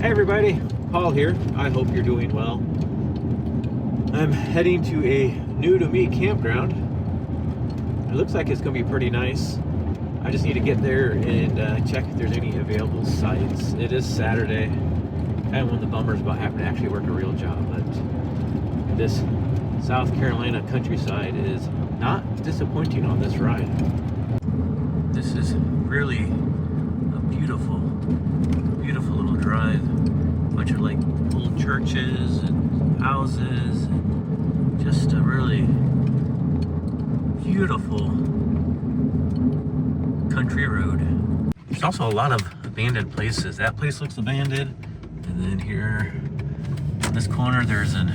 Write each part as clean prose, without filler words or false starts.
Hey everybody, Paul here. I hope you're doing well. I'm heading to a new to me campground. It looks like it's going to be pretty nice. I just need to get there and check if there's any available sites. It is Saturday, and one of the bummers about having to actually work a real job, but this South Carolina countryside is not disappointing on this ride. This is really a beautiful little drive. Bunch of like old churches and houses, and just a really beautiful country road. There's also a lot of abandoned places. That place looks abandoned, and then here on this corner there's an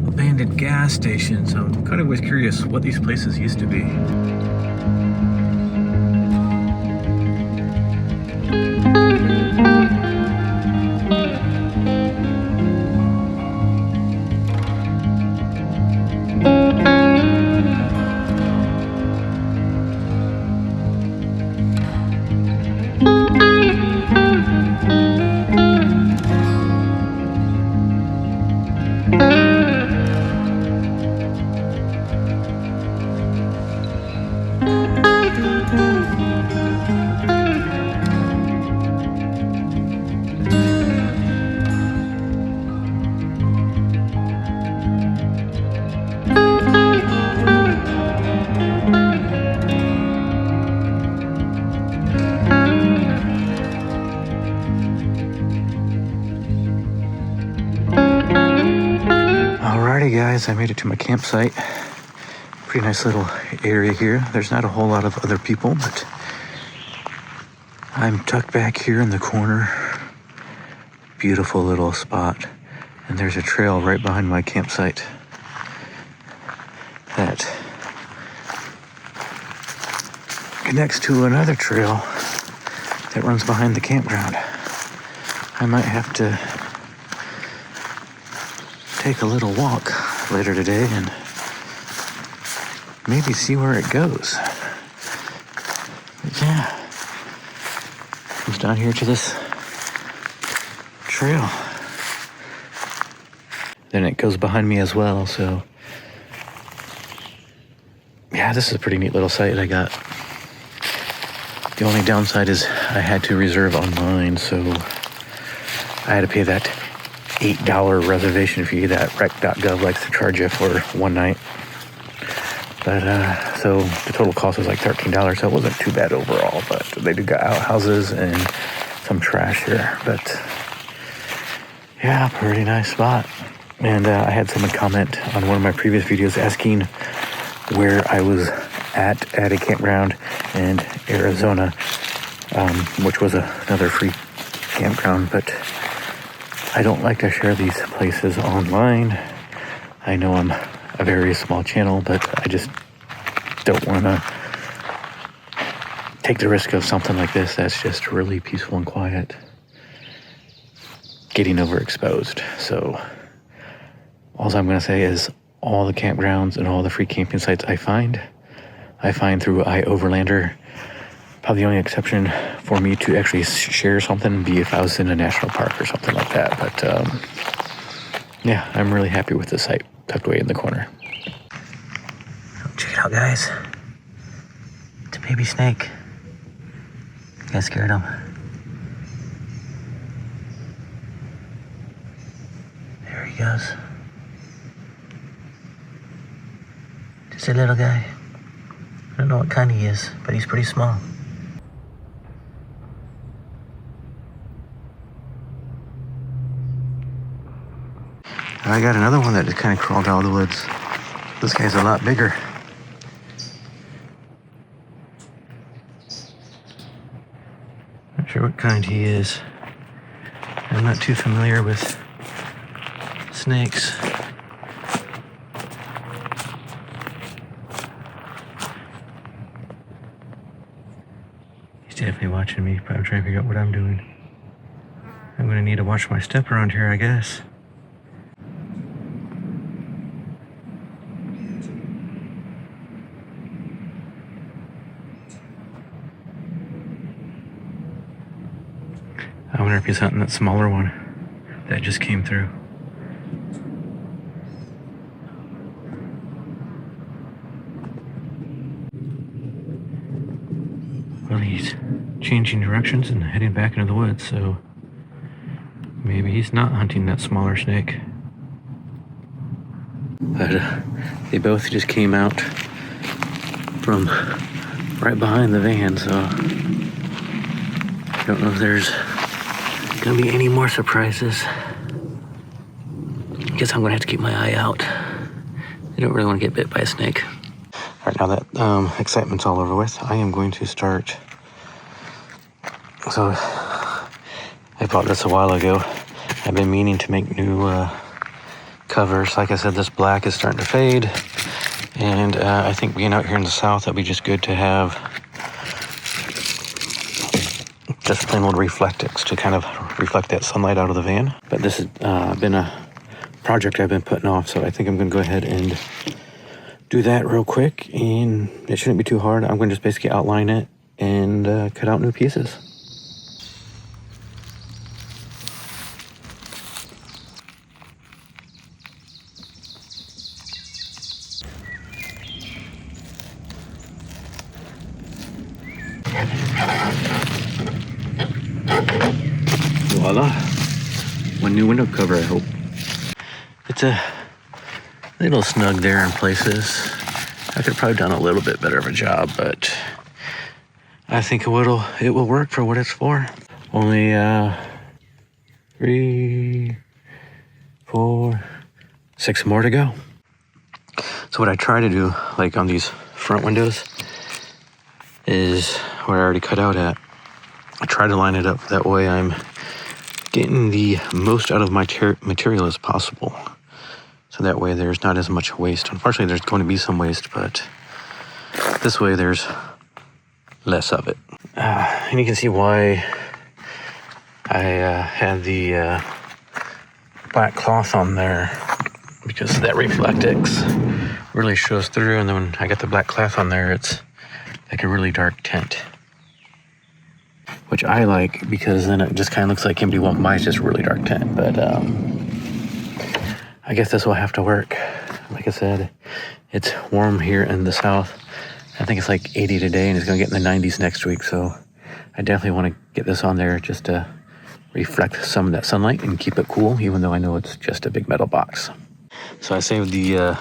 abandoned gas station, so I'm kind of always curious what these places used to be. Alrighty guys, I made it to my campsite. Pretty nice little area here. There's not a whole lot of other people, but I'm tucked back here in the corner. Beautiful little spot. And there's a trail right behind my campsite that connects to another trail that runs behind the campground. I might have to take a little walk later today and maybe see where it goes. But yeah, comes down here to this trail. Then it goes behind me as well, so yeah, this is a pretty neat little site I got. The only downside is I had to reserve online, so I had to pay that $8 reservation fee that rec.gov likes to charge you for one night. But so the total cost was like $13, so it wasn't too bad overall. But they do got outhouses and some trash here. But yeah, pretty nice spot. And I had someone comment on one of my previous videos asking where I was at a campground in Arizona, which was another free campground. But I don't like to share these places online. I know I'm a very small channel, but I just don't want to take the risk of something like this that's just really peaceful and quiet getting overexposed. So all I'm going to say is all the campgrounds and all the free camping sites I find through iOverlander. Probably the only exception for me to actually share something be if I was in a national park or something like that. But yeah, I'm really happy with the site tucked away in the corner. Check it out, guys. It's a baby snake. You guys scared him? There he goes. Just a little guy. I don't know what kind he is, but he's pretty small. I got another one that just kind of crawled out of the woods. This guy's a lot bigger. Not sure what kind he is. I'm not too familiar with snakes. He's definitely watching me, probably trying to figure out what I'm doing. I'm gonna need to watch my step around here, I guess. I wonder if he's hunting that smaller one that just came through. Well, he's changing directions and heading back into the woods, so maybe he's not hunting that smaller snake. But they both just came out from right behind the van, so I don't know if there's gonna be any more surprises. I guess I'm gonna have to keep my eye out. I don't really want to get bit by a snake. All right, now that excitement's all over with, I am going to start. So I bought this a while ago. I've been meaning to make new covers. Like I said, this black is starting to fade, and I think being out here in the south, that'd be just good to have just plain old reflectix to kind of reflect that sunlight out of the van. But this has been a project I've been putting off, so I think I'm going to go ahead and do that real quick, and it shouldn't be too hard. I'm going to just basically outline it and cut out new pieces. Voila, one new window cover, I hope. It's a little snug there in places. I could have probably done a little bit better of a job, but I think it will work for what it's for. Only 3, 4, 6 more to go. So what I try to do, like on these front windows, is where I already cut out at. I try to line it up that way I'm getting the most out of my material as possible. So that way there's not as much waste. Unfortunately, there's going to be some waste, but this way there's less of it. And you can see why I had the black cloth on there, because that reflectix really shows through, and then when I got the black cloth on there, it's like a really dark tint, which I like, because then it just kind of looks like anybody walking by. It's just a really dark tint. But I guess this will have to work. Like I said, it's warm here in the south. I think it's like 80 today, and it's going to get in the 90s next week. So I definitely want to get this on there just to reflect some of that sunlight and keep it cool, even though I know it's just a big metal box. So I saved the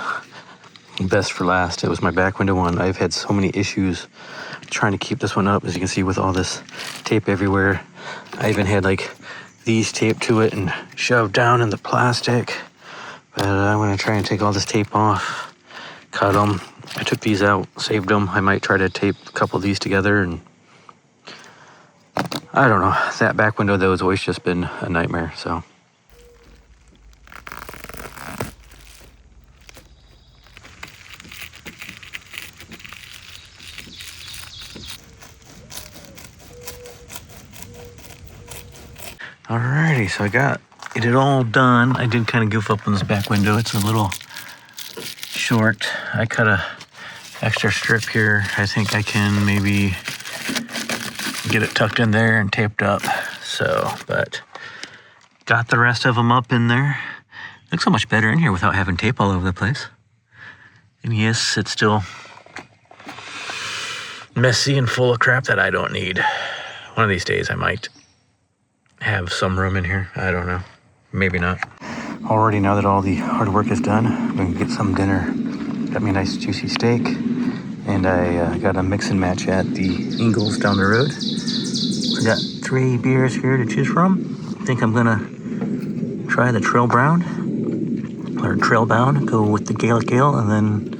best for last. It was my back window one. I've had so many issues trying to keep this one up, as you can see, with all this tape everywhere. I even had like these taped to it and shoved down in the plastic. But I'm going to try and take all this tape off, cut them. I took these out, saved them. I might try to tape a couple of these together, and I don't know. That back window, though, has always just been a nightmare, so. Alrighty, so I got it all done. I did kind of goof up on this back window. It's a little short. I cut a extra strip here. I think I can maybe get it tucked in there and taped up. So, but got the rest of them up in there. Looks so much better in here without having tape all over the place. And yes, it's still messy and full of crap that I don't need. One of these days I might have some room in here. I don't know. Maybe not. Already, now that all the hard work is done, I'm going to get some dinner. Got me a nice juicy steak, and I got a mix and match at the Ingles down the road. I got 3 beers here to choose from. I think I'm going to try the Trail Brown, or Trail Bound, go with the Gaelic Ale, and then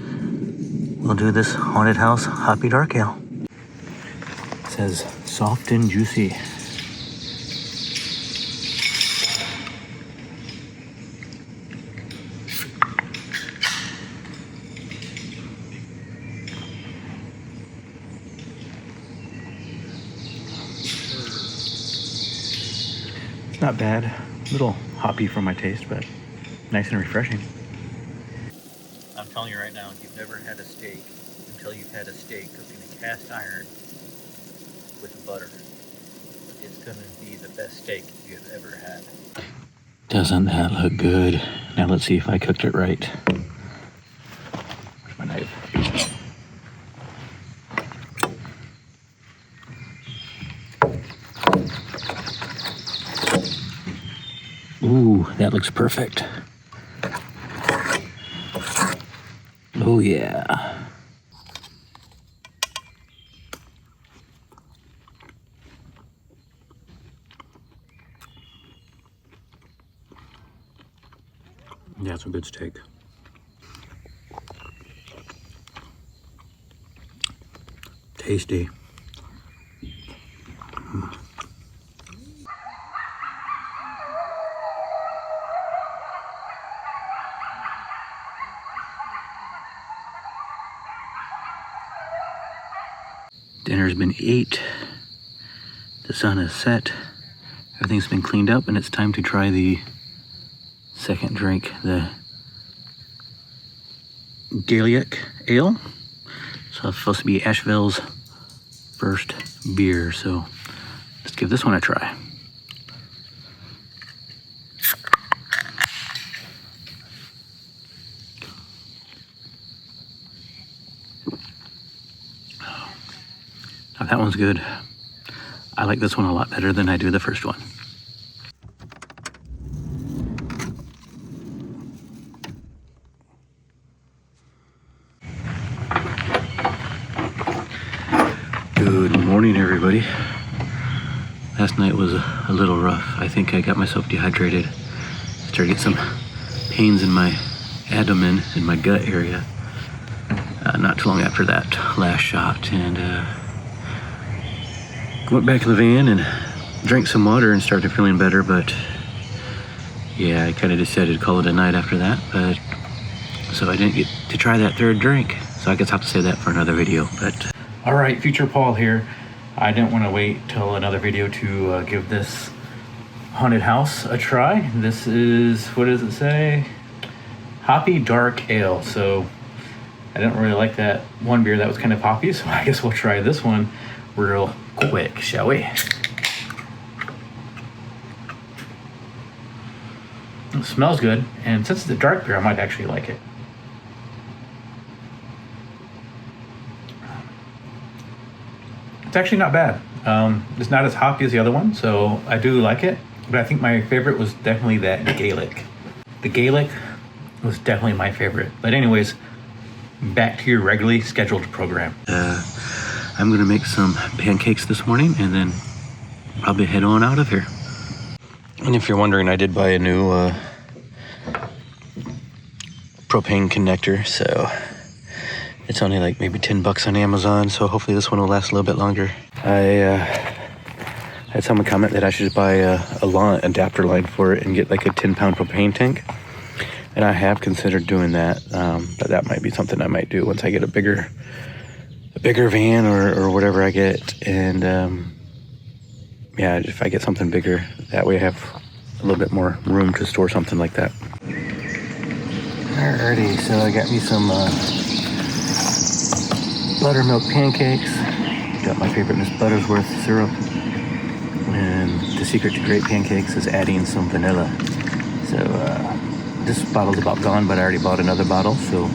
we'll do this Haunted House Hoppy Dark Ale. It says soft and juicy. Not bad. A little hoppy for my taste, but nice and refreshing. I'm telling you right now, you've never had a steak until you've had a steak cooked in a cast iron with butter. It's going to be be the best steak you've ever had. Doesn't that look good? Now let's see if I cooked it right. Where's my knife? Ooh, that looks perfect. Oh yeah. That's a good steak. Tasty. Dinner's been ate. The sun is set. Everything's been cleaned up, and it's time to try the second drink, the Gaelic Ale. So it's supposed to be Asheville's first beer, so let's give this one a try. Now that one's good. I like this one a lot better than I do the first one. Good morning, everybody. Last night was a little rough. I think I got myself dehydrated. Started getting some pains in my abdomen, in my gut area. Not too long after that last shot, and went back to the van and drank some water and started feeling better, but yeah, I kind of decided to call it a night after that. But so I didn't get to try that third drink, so I guess I'll have to save that for another video. But all right, future Paul here. I didn't want to wait till another video to give this haunted house a try. This is, what does it say? Hoppy Dark Ale. So I didn't really like that one beer that was kind of hoppy, so I guess we'll try this one real quick, shall we? It smells good, and since it's a dark beer, I might actually like it. It's actually not bad. It's not as hoppy as the other one, so I do like it, but I think my favorite was definitely that Gaelic. The Gaelic was definitely my favorite. But anyways, back to your regularly scheduled program. I'm gonna make some pancakes this morning and then probably head on out of here. And if you're wondering, I did buy a new propane connector, so it's only like maybe $10 on Amazon, so hopefully this one will last a little bit longer. I had someone comment that I should buy a adapter line for it and get like a 10-pound propane tank. And I have considered doing that, but that might be something I might do once I get a bigger van or whatever I get. And yeah, if I get something bigger, that way I have a little bit more room to store something like that. Alrighty, so I got me some buttermilk pancakes. Got my favorite Miss Buttersworth syrup. And the secret to great pancakes is adding some vanilla. So this bottle's about gone, but I already bought another bottle. So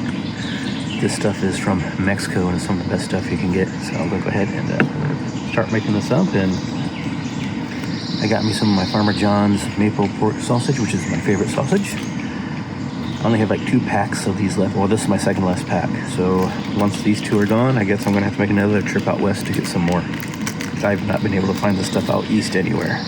this stuff is from Mexico and it's some of the best stuff you can get. So I'm gonna go ahead and start making this up. And I got me some of my Farmer John's maple pork sausage, which is my favorite sausage. I only have like 2 packs of these left. Well, this is my second last pack. So once these 2 are gone, I guess I'm gonna have to make another trip out west to get some more. I've not been able to find this stuff out east anywhere.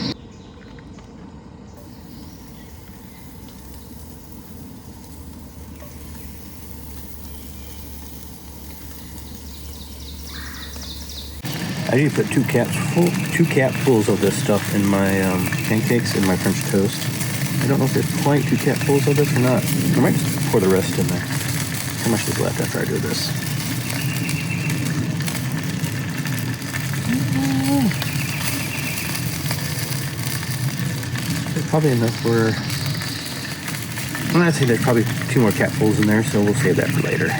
I need to put 2 capfuls of this stuff in my pancakes and my French toast. I don't know if there's quite 2 capfuls of this or not. I might just pour the rest in there. How much is left after I do this? There's probably enough for... I'd say there's probably 2 more capfuls in there, so we'll save that for later.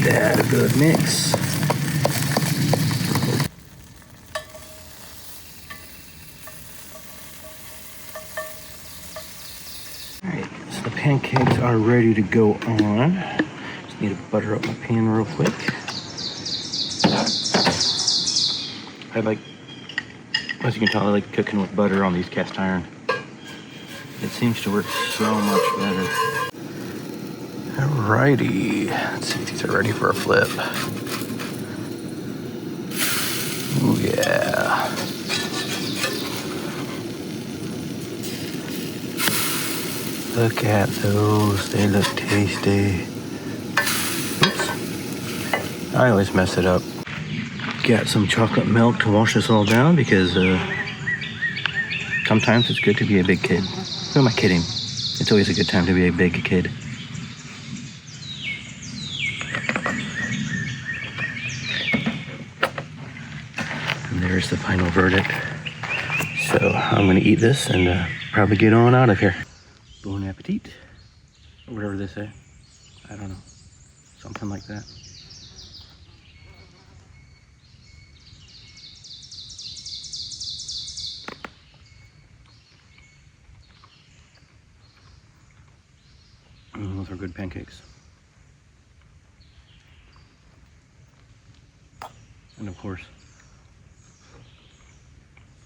that a good mix. Alright, so the pancakes are ready to go on. Just need to butter up my pan real quick. As you can tell, I like cooking with butter on these cast iron. It seems to work so much better. Alrighty, let's see if these are ready for a flip. Oh yeah. Look at those, they look tasty. Oops, I always mess it up. Got some chocolate milk to wash this all down because sometimes it's good to be a big kid. Who am I kidding? It's always a good time to be a big kid. And there's the final verdict. So I'm gonna eat this and probably get on out of here. Bon appetit, or whatever they say. I don't know, something like that. Those are good pancakes. And of course,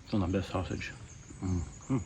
it's on the best sausage. Mm-hmm.